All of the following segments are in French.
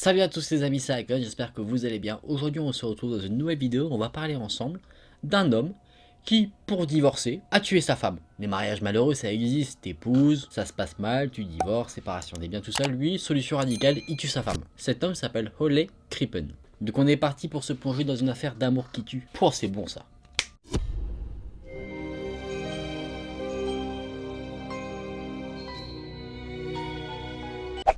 Salut à tous les amis, c'est Akon, j'espère que vous allez bien. Aujourd'hui on se retrouve dans une nouvelle vidéo, on va parler ensemble d'un homme qui, pour divorcer, a tué sa femme. Les mariages malheureux ça existe, t'épouses, ça se passe mal, tu divorces, séparation des biens, tout ça. Lui, solution radicale, il tue sa femme. Cet homme s'appelle Ole Krippen. Donc on est parti pour se plonger dans une affaire d'amour qui tue. Pouah, c'est bon ça.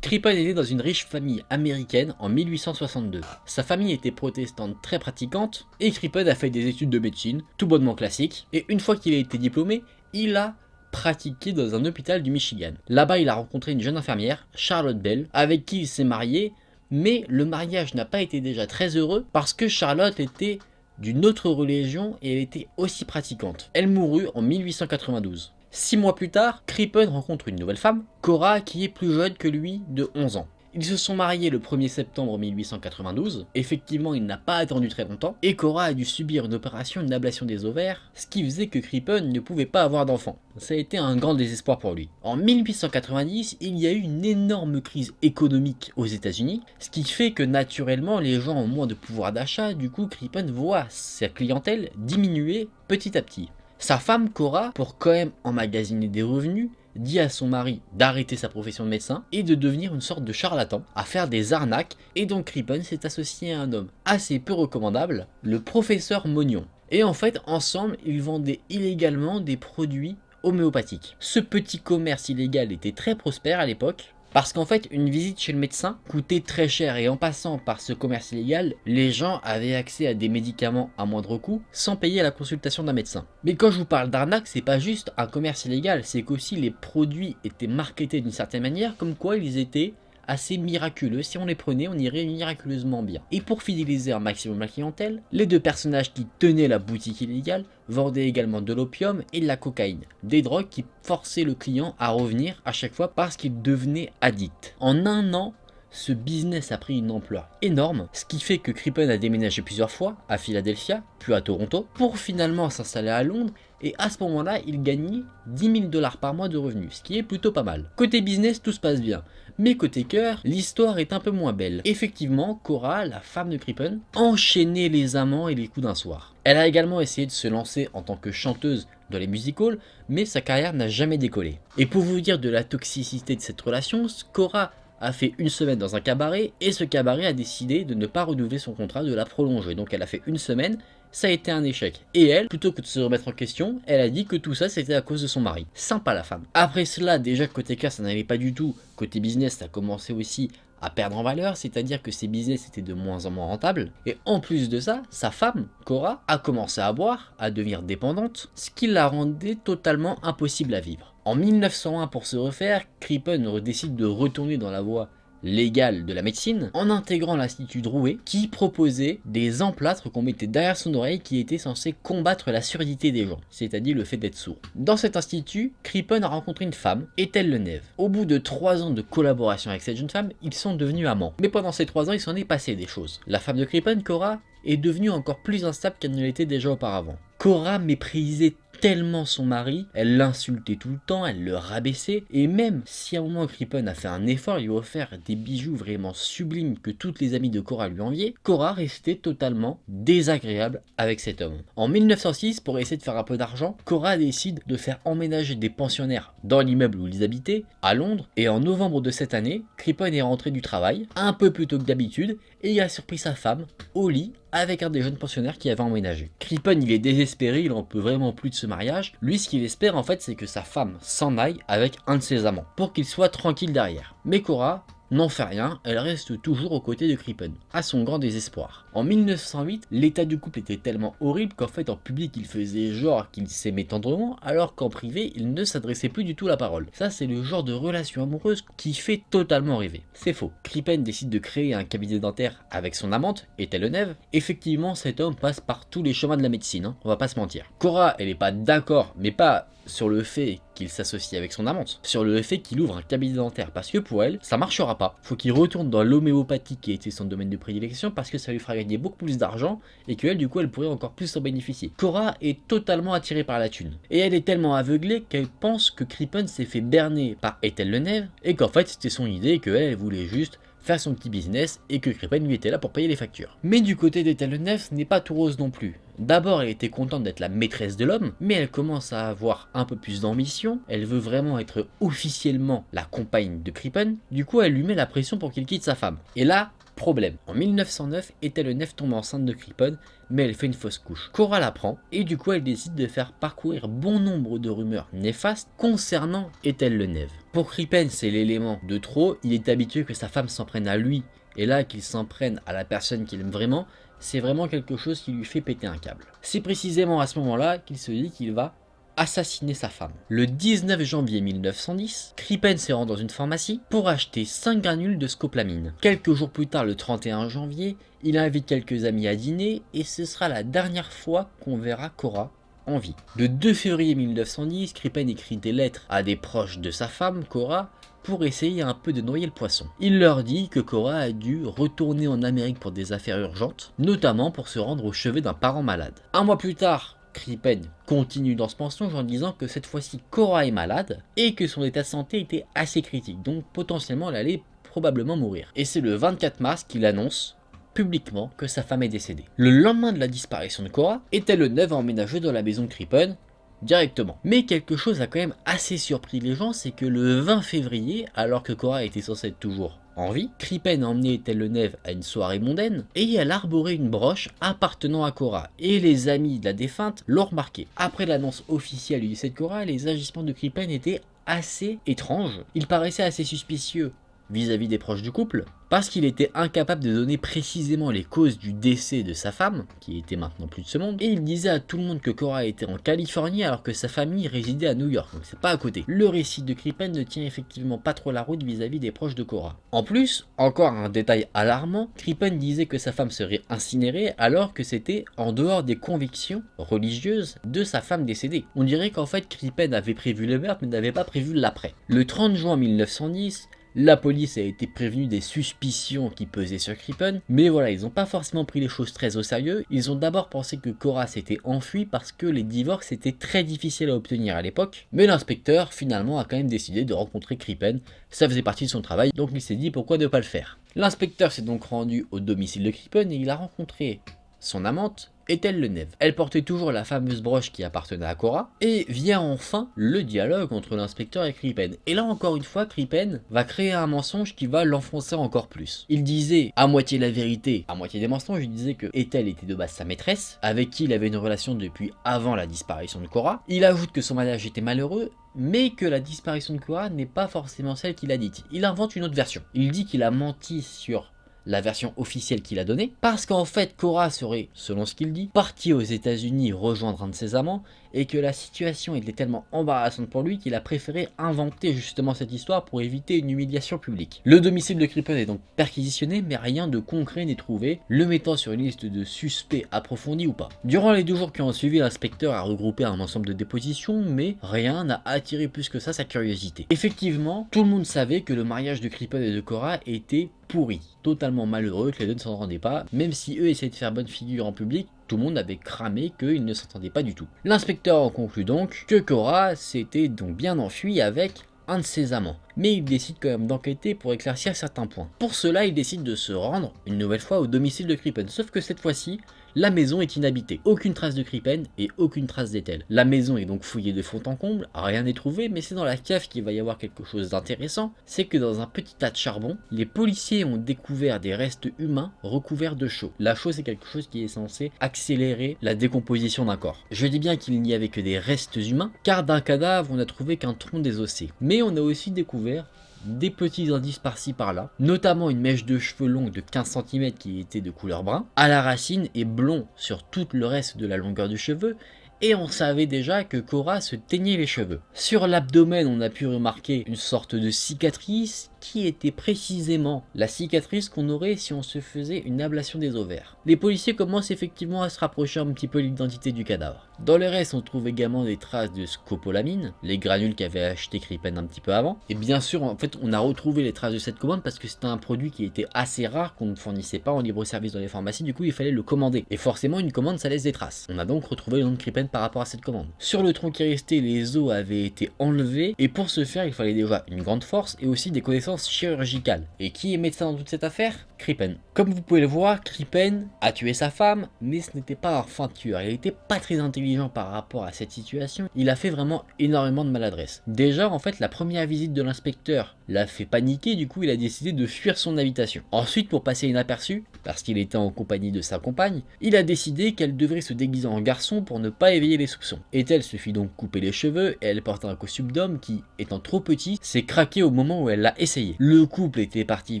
Krippen est né dans une riche famille américaine en 1862. Sa famille était protestante très pratiquante et Krippen a fait des études de médecine, tout bonnement classiques, et une fois qu'il a été diplômé, il a pratiqué dans un hôpital du Michigan. Là-bas, il a rencontré une jeune infirmière, Charlotte Bell, avec qui il s'est marié, mais le mariage n'a pas été déjà très heureux parce que Charlotte était d'une autre religion et elle était aussi pratiquante. Elle mourut en 1892. 6 mois plus tard, Krippen rencontre une nouvelle femme, Cora, qui est plus jeune que lui de 11 ans. Ils se sont mariés le 1er septembre 1892, effectivement il n'a pas attendu très longtemps, et Cora a dû subir une opération d'ablation des ovaires, ce qui faisait que Krippen ne pouvait pas avoir d'enfant. Ça a été un grand désespoir pour lui. En 1890, il y a eu une énorme crise économique aux États-Unis, ce qui fait que naturellement les gens ont moins de pouvoir d'achat, du coup Krippen voit sa clientèle diminuer petit à petit. Sa femme Cora, pour quand même emmagasiner des revenus, dit à son mari d'arrêter sa profession de médecin et de devenir une sorte de charlatan, à faire des arnaques, et donc Krippen s'est associé à un homme assez peu recommandable, le professeur Mognon. Et en fait, ensemble, ils vendaient illégalement des produits homéopathiques. Ce petit commerce illégal était très prospère à l'époque, parce qu'en fait, une visite chez le médecin coûtait très cher et en passant par ce commerce illégal, les gens avaient accès à des médicaments à moindre coût sans payer la consultation d'un médecin. Mais quand je vous parle d'arnaque, c'est pas juste un commerce illégal, c'est qu'aussi les produits étaient marketés d'une certaine manière, comme quoi ils étaient assez miraculeux. Si on les prenait, on irait miraculeusement bien. Et pour fidéliser un maximum la clientèle, les deux personnages qui tenaient la boutique illégale vendaient également de l'opium et de la cocaïne, des drogues qui forçaient le client à revenir à chaque fois parce qu'il devenait addict. En un an, ce business a pris une ampleur énorme, ce qui fait que Krippen a déménagé plusieurs fois à Philadelphia, puis à Toronto, pour finalement s'installer à Londres, et à ce moment-là, il gagnait 10 000 $ par mois de revenus, ce qui est plutôt pas mal. Côté business, tout se passe bien, mais côté cœur, l'histoire est un peu moins belle. Effectivement, Cora, la femme de Krippen, enchaînait les amants et les coups d'un soir. Elle a également essayé de se lancer en tant que chanteuse dans les music-halls, mais sa carrière n'a jamais décollé. Et pour vous dire de la toxicité de cette relation, Cora a fait une semaine dans un cabaret et ce cabaret a décidé de ne pas renouveler son contrat, de la prolonger. Donc elle a fait une semaine, ça a été un échec. Et elle, plutôt que de se remettre en question, elle a dit que tout ça c'était à cause de son mari. Sympa la femme. Après cela, déjà côté cas ça n'allait pas du tout, côté business ça a commencé aussi à perdre en valeur, c'est-à-dire que ses business étaient de moins en moins rentables. Et en plus de ça, sa femme, Cora, a commencé à boire, à devenir dépendante, ce qui la rendait totalement impossible à vivre. En 1901, pour se refaire, Krippen décide de retourner dans la voie légale de la médecine en intégrant l'Institut Drouet qui proposait des emplâtres qu'on mettait derrière son oreille qui étaient censés combattre la surdité des gens, c'est-à-dire le fait d'être sourd. Dans cet institut, Krippen a rencontré une femme, Ethel Lenève. Au bout de 3 ans de collaboration avec cette jeune femme, ils sont devenus amants. Mais pendant ces 3 ans, il s'en est passé des choses. La femme de Krippen, Cora, est devenue encore plus instable qu'elle ne l'était déjà auparavant. Cora méprisait tellement son mari, elle l'insultait tout le temps, elle le rabaissait, et même si à un moment Krippen a fait un effort, il lui a offert des bijoux vraiment sublimes que toutes les amies de Cora lui enviaient, Cora restait totalement désagréable avec cet homme. En 1906, pour essayer de faire un peu d'argent, Cora décide de faire emménager des pensionnaires dans l'immeuble où ils habitaient, à Londres, et en novembre de cette année, Krippen est rentré du travail, un peu plus tôt que d'habitude, et il a surpris sa femme au lit avec un des jeunes pensionnaires qui avait emménagé. Krippen il est désespéré, il en peut vraiment plus de ce mariage. Lui ce qu'il espère en fait c'est que sa femme s'en aille avec un de ses amants, pour qu'il soit tranquille derrière. Mais Cora n'en fait rien, elle reste toujours aux côtés de Krippen, à son grand désespoir. En 1908, l'état du couple était tellement horrible qu'en fait en public il faisait genre qu'il s'aimait tendrement, alors qu'en privé il ne s'adressait plus du tout la parole. Ça c'est le genre de relation amoureuse qui fait totalement rêver. C'est faux. Krippen décide de créer un cabinet dentaire avec son amante, Ethel Lenève. Effectivement cet homme passe par tous les chemins de la médecine, on va pas se mentir. Cora elle est pas d'accord, mais pas sur le fait qu'il s'associe avec son amante, sur le fait qu'il ouvre un cabinet dentaire, parce que pour elle, ça marchera pas. Faut qu'il retourne dans l'homéopathie qui a été son domaine de prédilection, parce que ça lui fera gagner beaucoup plus d'argent, et qu'elle, du coup, elle pourrait encore plus en bénéficier. Cora est totalement attirée par la thune, et elle est tellement aveuglée qu'elle pense que Krippen s'est fait berner par Ethel Lenève, et qu'en fait c'était son idée, et qu'elle voulait juste faire son petit business et que Crippen lui était là pour payer les factures. Mais du côté d'Ethel Lenève, ce n'est pas tout rose non plus. D'abord, elle était contente d'être la maîtresse de l'homme, mais elle commence à avoir un peu plus d'ambition, elle veut vraiment être officiellement la compagne de Crippen, du coup elle lui met la pression pour qu'il quitte sa femme. Et là, problème. En 1909, Ethel Lenève tombe enceinte de Crippen, mais elle fait une fausse couche. Cora l'apprend, et du coup elle décide de faire parcourir bon nombre de rumeurs néfastes concernant Ethel Lenève. Pour Crippen, c'est l'élément de trop, il est habitué que sa femme s'en prenne à lui, et là qu'il s'en prenne à la personne qu'il aime vraiment, c'est vraiment quelque chose qui lui fait péter un câble. C'est précisément à ce moment-là qu'il se dit qu'il va assassiner sa femme. Le 19 janvier 1910, Crippen se rend dans une pharmacie pour acheter 5 granules de scopolamine. Quelques jours plus tard, le 31 janvier, il invite quelques amis à dîner et ce sera la dernière fois qu'on verra Cora en vie. Le 2 février 1910, Crippen écrit des lettres à des proches de sa femme, Cora, pour essayer un peu de noyer le poisson. Il leur dit que Cora a dû retourner en Amérique pour des affaires urgentes, notamment pour se rendre au chevet d'un parent malade. Un mois plus tard, Crippen continue dans ce mensonge en disant que cette fois-ci Cora est malade et que son état de santé était assez critique, donc potentiellement elle allait probablement mourir. Et c'est le 24 mars qu'il annonce publiquement que sa femme est décédée. Le lendemain de la disparition de Cora, Ethel Lenève a emménagé dans la maison de Crippen directement. Mais quelque chose a quand même assez surpris les gens, c'est que le 20 février, alors que Cora était censée être toujours en vie, Crippen a emmené Ethel Lenève à une soirée mondaine et elle arborait une broche appartenant à Cora. Et les amis de la défunte l'ont remarqué. Après l'annonce officielle du décès de Cora, les agissements de Crippen étaient assez étranges. Il paraissait assez suspicieux vis-à-vis des proches du couple, parce qu'il était incapable de donner précisément les causes du décès de sa femme, qui était maintenant plus de ce monde, et il disait à tout le monde que Cora était en Californie alors que sa famille résidait à New York, donc c'est pas à côté. Le récit de Crippen ne tient effectivement pas trop la route vis-à-vis des proches de Cora. En plus, encore un détail alarmant, Crippen disait que sa femme serait incinérée alors que c'était en dehors des convictions religieuses de sa femme décédée. On dirait qu'en fait Crippen avait prévu le meurtre mais n'avait pas prévu l'après. Le 30 juin 1910, la police a été prévenue des suspicions qui pesaient sur Crippen, mais voilà, ils n'ont pas forcément pris les choses très au sérieux. Ils ont d'abord pensé que Cora s'était enfuie parce que les divorces étaient très difficiles à obtenir à l'époque, mais l'inspecteur finalement a quand même décidé de rencontrer Crippen, ça faisait partie de son travail, donc il s'est dit pourquoi ne pas le faire. L'inspecteur s'est donc rendu au domicile de Crippen et il a rencontré son amante, Ethel Lenève. Elle portait toujours la fameuse broche qui appartenait à Cora, et vient enfin le dialogue entre l'inspecteur et Crippen. Et là encore une fois, Crippen va créer un mensonge qui va l'enfoncer encore plus. Il disait à moitié la vérité, à moitié des mensonges, il disait que Ethel était de base sa maîtresse, avec qui il avait une relation depuis avant la disparition de Cora. Il ajoute que son mariage était malheureux, mais que la disparition de Cora n'est pas forcément celle qu'il a dite. Il invente une autre version. Il dit qu'il a menti sur la version officielle qu'il a donnée, parce qu'en fait Cora serait, selon ce qu'il dit, partie aux États-Unis rejoindre un de ses amants, et que la situation était tellement embarrassante pour lui qu'il a préféré inventer justement cette histoire pour éviter une humiliation publique. Le domicile de Crippen est donc perquisitionné, mais rien de concret n'est trouvé, le mettant sur une liste de suspects approfondis ou pas. Durant les 2 jours qui ont suivi, l'inspecteur a regroupé un ensemble de dépositions, mais rien n'a attiré plus que ça sa curiosité. Effectivement, tout le monde savait que le mariage de Crippen et de Cora était pourri, totalement malheureux, que les deux ne s'en rendaient pas, même si eux essayaient de faire bonne figure en public, tout le monde avait cramé qu'ils ne s'entendaient pas du tout. L'inspecteur en conclut donc que Cora s'était donc bien enfuie avec un de ses amants, mais il décide quand même d'enquêter pour éclaircir certains points. Pour cela, il décide de se rendre une nouvelle fois au domicile de Crippen, sauf que cette fois-ci, la maison est inhabitée. Aucune trace de Crippen et aucune trace d'Ethel. La maison est donc fouillée de fond en comble, rien n'est trouvé, mais c'est dans la cave qu'il va y avoir quelque chose d'intéressant. C'est que dans un petit tas de charbon, les policiers ont découvert des restes humains recouverts de chaux. La chaux, c'est quelque chose qui est censé accélérer la décomposition d'un corps. Je dis bien qu'il n'y avait que des restes humains, car d'un cadavre, on n'a trouvé qu'un tronc désossé. Mais on a aussi découvert des petits indices par-ci par-là, notamment une mèche de cheveux longue de 15 cm qui était de couleur brun, à la racine et blond sur tout le reste de la longueur du cheveu, et on savait déjà que Cora se teignait les cheveux. Sur l'abdomen, on a pu remarquer une sorte de cicatrice qui était précisément la cicatrice qu'on aurait si on se faisait une ablation des ovaires. Les policiers commencent effectivement à se rapprocher un petit peu de l'identité du cadavre. Dans les restes, on trouve également des traces de scopolamine, les granules qu'avait acheté Crippen un petit peu avant. Et bien sûr, en fait, on a retrouvé les traces de cette commande parce que c'était un produit qui était assez rare, qu'on ne fournissait pas en libre service dans les pharmacies, du coup il fallait le commander. Et forcément, une commande, ça laisse des traces. On a donc retrouvé le nom de Crippen par rapport à cette commande. Sur le tronc qui restait, les os avaient été enlevés, et pour ce faire, il fallait déjà une grande force et aussi des connaissances reconnaissance chirurgicale. Et qui est médecin dans toute cette affaire? Crippen. Comme vous pouvez le voir, Crippen a tué sa femme, mais ce n'était pas un fin tueur. Il n'était pas très intelligent par rapport à cette situation. Il a fait vraiment énormément de maladresse. Déjà, en fait, la première visite de l'inspecteur l'a fait paniquer, du coup, il a décidé de fuir son habitation. Ensuite, pour passer inaperçu, parce qu'il était en compagnie de sa compagne, il a décidé qu'elle devrait se déguiser en garçon pour ne pas éveiller les soupçons. Ethel se fit donc couper les cheveux et elle portait un costume d'homme qui, étant trop petit, s'est craqué au moment où elle l'a essayé. Le couple était parti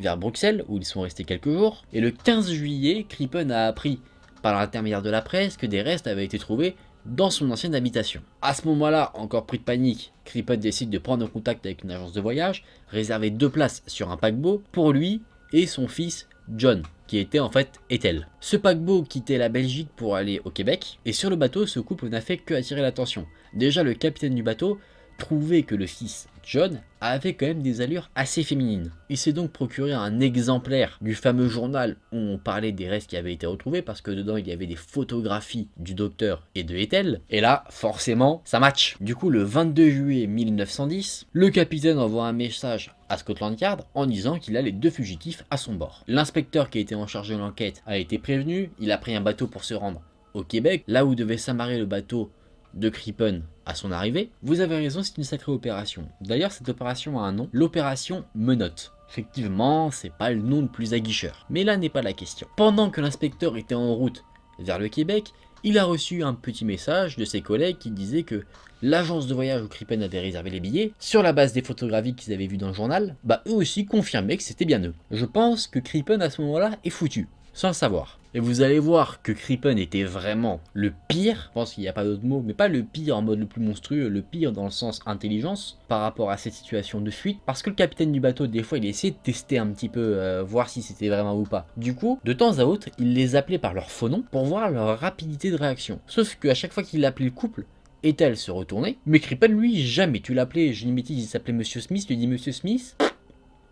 vers Bruxelles, où ils sont restés quelques jours, et le 15 juillet, Crippen a appris, par l'intermédiaire de la presse, que des restes avaient été trouvés dans son ancienne habitation. À ce moment-là, encore pris de panique, Crippen décide de prendre contact avec une agence de voyage, réserver 2 places sur un paquebot pour lui et son fils John, qui était en fait Ethel. Ce paquebot quittait la Belgique pour aller au Québec, et sur le bateau, ce couple n'a fait que attirer l'attention. Déjà, le capitaine du bateau trouvait que le fils John avait quand même des allures assez féminines. Il s'est donc procuré un exemplaire du fameux journal où on parlait des restes qui avaient été retrouvés, parce que dedans il y avait des photographies du docteur et de Ethel, et là forcément ça match. Du coup, le 22 juillet 1910, le capitaine envoie un message à Scotland Yard en disant qu'il a les 2 fugitifs à son bord. L'inspecteur qui était en charge de l'enquête a été prévenu, il a pris un bateau pour se rendre au Québec, là où devait s'amarrer le bateau de Crippen à son arrivée. Vous avez raison, c'est une sacrée opération. D'ailleurs, cette opération a un nom, l'opération Menottes. Effectivement, c'est pas le nom le plus aguicheur. Mais là n'est pas la question. Pendant que l'inspecteur était en route vers le Québec, il a reçu un petit message de ses collègues qui disait que l'agence de voyage où Crippen avait réservé les billets, sur la base des photographies qu'ils avaient vues dans le journal, eux aussi confirmaient que c'était bien eux. Je pense que Crippen à ce moment-là est foutu, sans le savoir. Et vous allez voir que Crippen était vraiment le pire, je pense qu'il n'y a pas d'autre mot, mais pas le pire en mode le plus monstrueux, le pire dans le sens intelligence par rapport à cette situation de fuite, parce que le capitaine du bateau, des fois, il essayait de tester un petit peu, voir si c'était vraiment ou pas. Du coup, de temps à autre, il les appelait par leur faux nom pour voir leur rapidité de réaction. Sauf qu'à chaque fois qu'il appelait le couple, Ethel se retournait, mais Crippen, lui, jamais. Tu l'appelais, je l'imite, il s'appelait Monsieur Smith, tu dis Monsieur Smith,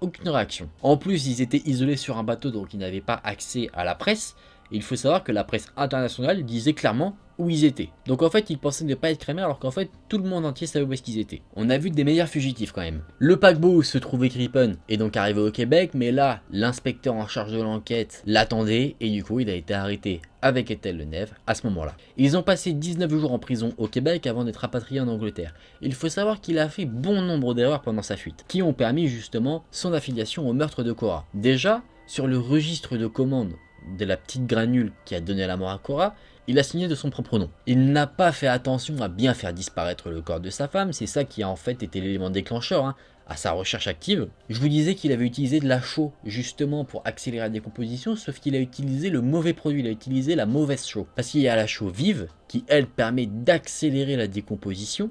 aucune réaction. En plus, ils étaient isolés sur un bateau, donc ils n'avaient pas accès à la presse. Et il faut savoir que la presse internationale disait clairement où ils étaient. Donc en fait, ils pensaient ne pas être cramés, alors qu'en fait, tout le monde entier savait où est-ce qu'ils étaient. On a vu des meilleurs fugitifs quand même. Le paquebot où se trouvait Crippen est donc arrivé au Québec, mais là, l'inspecteur en charge de l'enquête l'attendait, et du coup, il a été arrêté avec Ethel Lenève à ce moment-là. Ils ont passé 19 jours en prison au Québec avant d'être rapatriés en Angleterre. Il faut savoir qu'il a fait bon nombre d'erreurs pendant sa fuite, qui ont permis justement son affiliation au meurtre de Cora. Déjà, sur le registre de commande de la petite granule qui a donné la mort à Cora, il a signé de son propre nom. Il n'a pas fait attention à bien faire disparaître le corps de sa femme, c'est ça qui a en fait été l'élément déclencheur à sa recherche active. Je vous disais qu'il avait utilisé de la chaux justement pour accélérer la décomposition, sauf qu'il a utilisé le mauvais produit, il a utilisé la mauvaise chaux. Parce qu'il y a la chaux vive, qui elle permet d'accélérer la décomposition,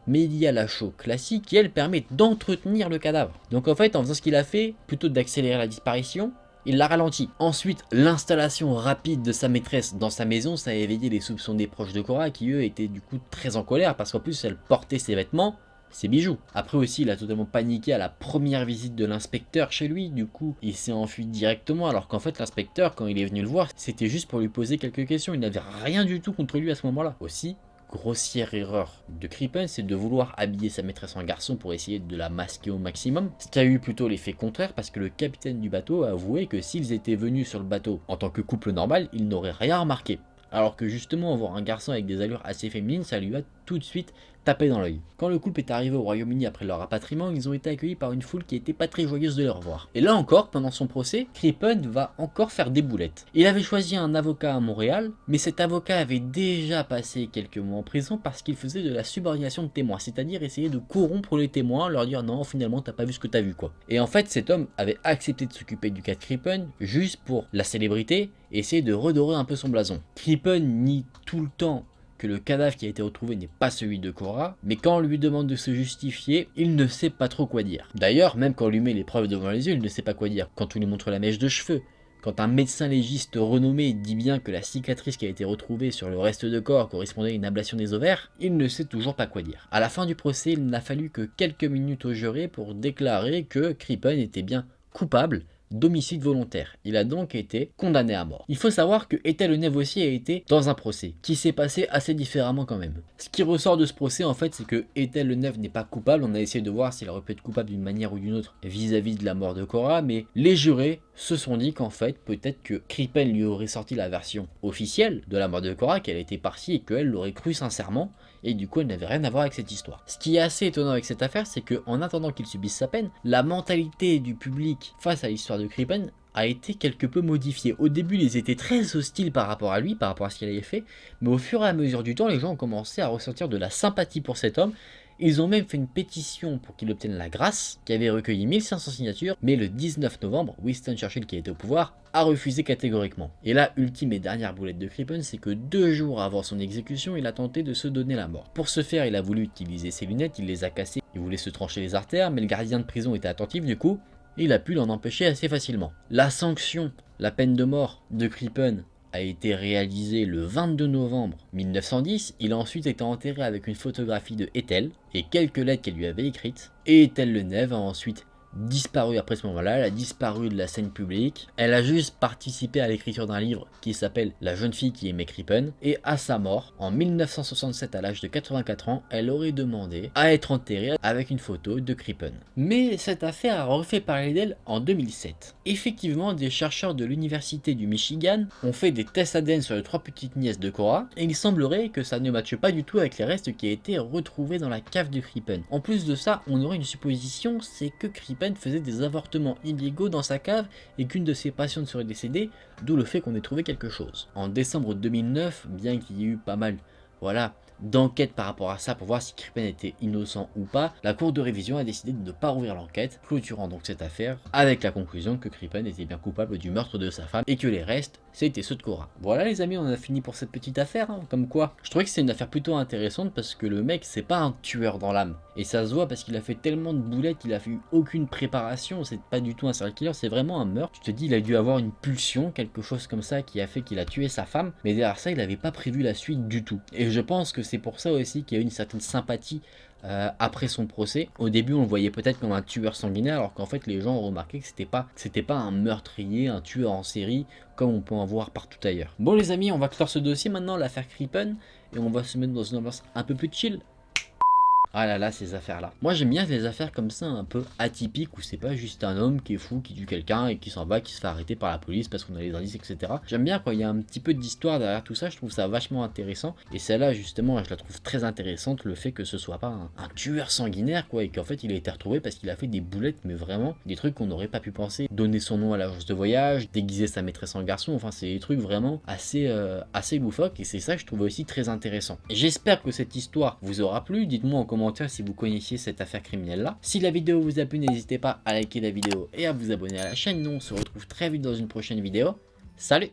mais il y a la chaux classique qui elle permet d'entretenir le cadavre. Donc en fait, en faisant ce qu'il a fait, plutôt d'accélérer la disparition, il l'a ralenti. Ensuite, l'installation rapide de sa maîtresse dans sa maison, ça a éveillé les soupçons des proches de Cora qui eux étaient du coup très en colère parce qu'en plus elle portait ses vêtements, ses bijoux. Après aussi, il a totalement paniqué à la première visite de l'inspecteur chez lui, du coup il s'est enfui directement alors qu'en fait l'inspecteur quand il est venu le voir, c'était juste pour lui poser quelques questions, il n'avait rien du tout contre lui à ce moment-là. Aussi, grossière erreur de Crippen, c'est de vouloir habiller sa maîtresse en garçon pour essayer de la masquer au maximum, ce qui a eu plutôt l'effet contraire parce que le capitaine du bateau a avoué que s'ils étaient venus sur le bateau en tant que couple normal, ils n'auraient rien remarqué. Alors que justement voir un garçon avec des allures assez féminines, ça lui a tout de suite tapé dans l'œil. Quand le couple est arrivé au Royaume-Uni après leur rapatriement, ils ont été accueillis par une foule qui était pas très joyeuse de les revoir. Et là encore, pendant son procès, Crippen va encore faire des boulettes. Il avait choisi un avocat à Montréal, mais cet avocat avait déjà passé quelques mois en prison parce qu'il faisait de la subordination de témoins, c'est-à-dire essayer de corrompre les témoins, leur dire non, finalement t'as pas vu ce que t'as vu quoi. Et en fait, cet homme avait accepté de s'occuper du cas de Crippen juste pour la célébrité et essayer de redorer un peu son blason. Crippen nie tout le temps que le cadavre qui a été retrouvé n'est pas celui de Cora, mais quand on lui demande de se justifier, il ne sait pas trop quoi dire. D'ailleurs, même quand on lui met les preuves devant les yeux, il ne sait pas quoi dire. Quand on lui montre la mèche de cheveux, quand un médecin légiste renommé dit bien que la cicatrice qui a été retrouvée sur le reste de corps correspondait à une ablation des ovaires, il ne sait toujours pas quoi dire. À la fin du procès, il n'a fallu que quelques minutes au juré pour déclarer que Crippen était bien coupable d'homicide volontaire. Il a donc été condamné à mort. Il faut savoir que Ethel Lenève aussi a été dans un procès, qui s'est passé assez différemment quand même. Ce qui ressort de ce procès en fait, c'est que Ethel Lenève n'est pas coupable. On a essayé de voir s'il aurait pu être coupable d'une manière ou d'une autre vis-à-vis de la mort de Cora, mais les jurés se sont dit qu'en fait, peut-être que Crippen lui aurait sorti la version officielle de la mort de Cora, qu'elle était partie et qu'elle l'aurait cru sincèrement, et du coup elle n'avait rien à voir avec cette histoire. Ce qui est assez étonnant avec cette affaire, c'est qu'en attendant qu'il subisse sa peine, la mentalité du public face à l'histoire de Crippen a été quelque peu modifiée. Au début, ils étaient très hostiles par rapport à lui, par rapport à ce qu'il avait fait, mais au fur et à mesure du temps, les gens ont commencé à ressentir de la sympathie pour cet homme. Ils ont même fait une pétition pour qu'il obtienne la grâce, qui avait recueilli 1500 signatures, mais le 19 novembre, Winston Churchill, qui était au pouvoir, a refusé catégoriquement. Et la ultime et dernière boulette de Crippen, c'est que 2 jours avant son exécution, il a tenté de se donner la mort. Pour ce faire, il a voulu utiliser ses lunettes, il les a cassées, il voulait se trancher les artères, mais le gardien de prison était attentif du coup, et il a pu l'en empêcher assez facilement. La sanction, la peine de mort de Crippen, a été réalisé le 22 novembre 1910. Il a ensuite été enterré avec une photographie de Ethel et quelques lettres qu'elle lui avait écrites. Et Ethel Lenève a ensuite disparu après ce moment-là, elle a disparu de la scène publique. Elle a juste participé à l'écriture d'un livre qui s'appelle La jeune fille qui aimait Crippen. Et à sa mort, en 1967 à l'âge de 84 ans, elle aurait demandé à être enterrée avec une photo de Crippen. Mais cette affaire a refait parler d'elle en 2007. Effectivement, des chercheurs de l'université du Michigan ont fait des tests ADN sur les 3 petites nièces de Cora, et il semblerait que ça ne matche pas du tout avec les restes qui a été retrouvés dans la cave de Crippen. En plus de ça, on aurait une supposition, c'est que Crippen faisait des avortements illégaux dans sa cave et qu'une de ses patientes serait décédée, d'où le fait qu'on ait trouvé quelque chose. En décembre 2009, bien qu'il y ait eu pas mal, d'enquête par rapport à ça pour voir si Crippen était innocent ou pas, la cour de révision a décidé de ne pas rouvrir l'enquête, clôturant donc cette affaire avec la conclusion que Crippen était bien coupable du meurtre de sa femme et que les restes c'était ceux de Cora. Voilà les amis, on a fini pour cette petite affaire, comme quoi je trouvais que c'est une affaire plutôt intéressante parce que le mec c'est pas un tueur dans l'âme, et ça se voit parce qu'il a fait tellement de boulettes, il a fait aucune préparation, c'est pas du tout un serial killer, c'est vraiment un meurtre. Tu te dis il a dû avoir une pulsion, quelque chose comme ça qui a fait qu'il a tué sa femme, mais derrière ça il avait pas prévu la suite du tout, et je pense que c'est pour ça aussi qu'il y a eu une certaine sympathie après son procès. Au début on le voyait peut-être comme un tueur sanguinaire, alors qu'en fait les gens ont remarqué que c'était pas un meurtrier, un tueur en série comme on peut en voir partout ailleurs. Bon les amis, on va clore ce dossier maintenant, l'affaire Crippen, et on va se mettre dans une ambiance un peu plus chill. Ah là là, ces affaires-là. Moi j'aime bien les affaires comme ça, un peu atypiques, où c'est pas juste un homme qui est fou, qui tue quelqu'un et qui s'en va, qui se fait arrêter par la police parce qu'on a les indices, etc. J'aime bien quand il y a un petit peu d'histoire derrière tout ça, je trouve ça vachement intéressant. Et celle-là, justement, je la trouve très intéressante, le fait que ce soit pas un tueur sanguinaire, quoi, et qu'en fait il a été retrouvé parce qu'il a fait des boulettes, mais vraiment des trucs qu'on n'aurait pas pu penser. Donner son nom à l'agence de voyage, déguiser sa maîtresse en garçon, enfin c'est des trucs vraiment assez loufoques, et c'est ça que je trouve aussi très intéressant. Et j'espère que cette histoire vous aura plu, dites-moi en commentaire si vous connaissiez cette affaire criminelle là. Si la vidéo vous a plu, n'hésitez pas à liker la vidéo et à vous abonner à la chaîne. Nous on se retrouve très vite dans une prochaine vidéo. Salut!